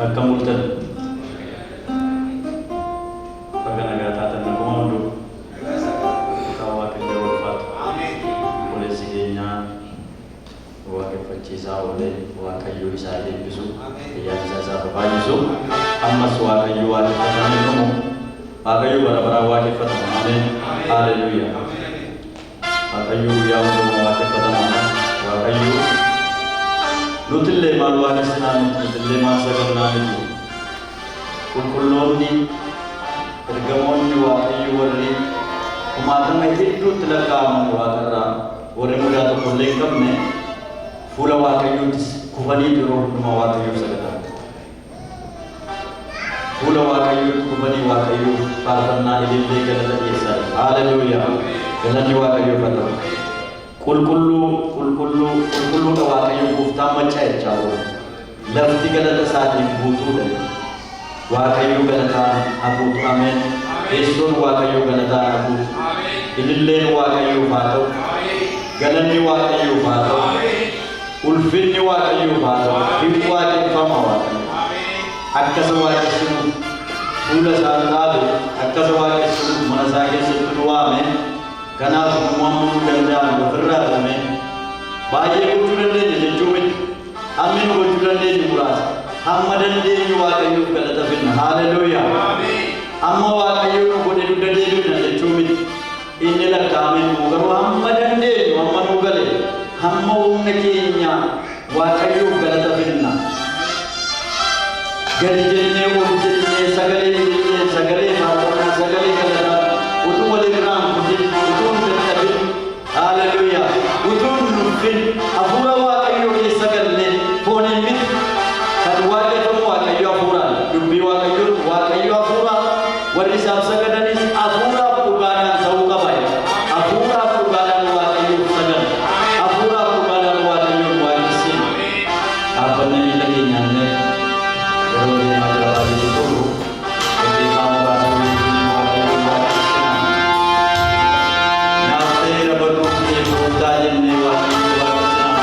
Akamultan Paganagatatan ng Komodo Kawakin Yorfat Uli Sigenya Wakin Fachisa Uli Wakayu Isa Bisu Yan Sasa Babayisu Amas Wakayu Wakin Fatamin Komo Wakayu Barabara Wakin Fatamin Amin Hallelujah Wakayu Yamu Wakin Fatamin Wakayu Nutille Malwani Sinami Nutille Masaganami Kulkuloni Ergamoni Wakayu Wari Kumatang Hidu Telakam Wakara Wari Mudatu Kulekam Ne Fula Wakayu Kubani Duro Wakayu Sagata Fula Wakayu Kubani Wakayu Parana Ilile Galata Yesa Hallelujah Galani Wakayu Fatah Kulkullu Wakayu Kufta Macai Jawa Lafti Galata Sadi Butu Dali Wakayu Galata Abu Amen Esun Wakayu Galata Abu Ilillen Wakayu Fatah Galani Wakayu Fatah Ulfinni Wakayu Fatah Himwakin Fama Wakayu Akkasa Wakayu Pula Sadabe Akkasa Wakayu Manasake Sutuwame Kana Muhammadu Ganda Gufra Amen Baye Gujurande Jumit Amin Gujurande Muras Hamadan de Wakayu Galata Bin Hallelujah Amen Amma Wakayu Gudurande Bin Jumit Inila Kamin Mugaru Hamadan de Muhammadu Gale Hamma Kenya Wakayu Galata Bin Garijene Ujine Sagale Matana Sagale Galata Utu Ram Hallelujah. Udun nufin afura Wakayu Isagalle Pone mit kan Wakayu afura Dubi Wakayu afura Warisab Sagadanis afura Puganan Sauka Bay afura Puganan Wakayu Sagan afura Puganan Wakayu Wakisin apa nani lagi nyanne Rodi Madra Dulu ketika membahas Wakayu Wakisin Nafsi Rabbu Dajin Wakayu Wakisin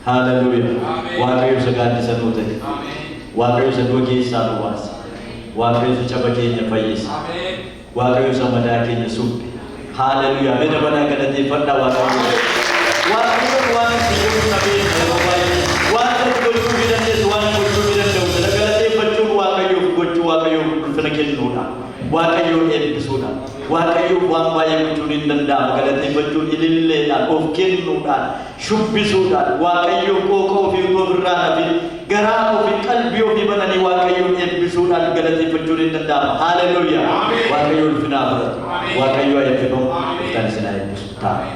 Hallelujah. Waaqayyo sagadi sanote. Waaqayyo sadoge sanuwas. Waaqayyo chabake fayyis. Waaqayyo samada kenya supi. Hallelujah. Beda bana kadate fadda waaqayyo. Waaqayyo wani siyo nabi nabai. Waaqayyo gochu bidane wani gochu bidane udala kadate bachchu waaqayyo fanakel noda. Waaqayyo ebbisuda. Waaqayyo waan baay'ee gochuun hin danda'amu galateeffachuun ililleedhaan of kennuudhaan shubbisuudhaan waaqayyo qoqoo ofii ofirraa hafi garaa ofii qalbii ofii bananii waaqayyoon eebbisuudhaan galateeffachuun hin danda'amu. Haaleluyyaa. Waaqayyo ulfinaa fudhatu. Waaqayyo ayyaaffamu. Kan isin eebbisu ta'a.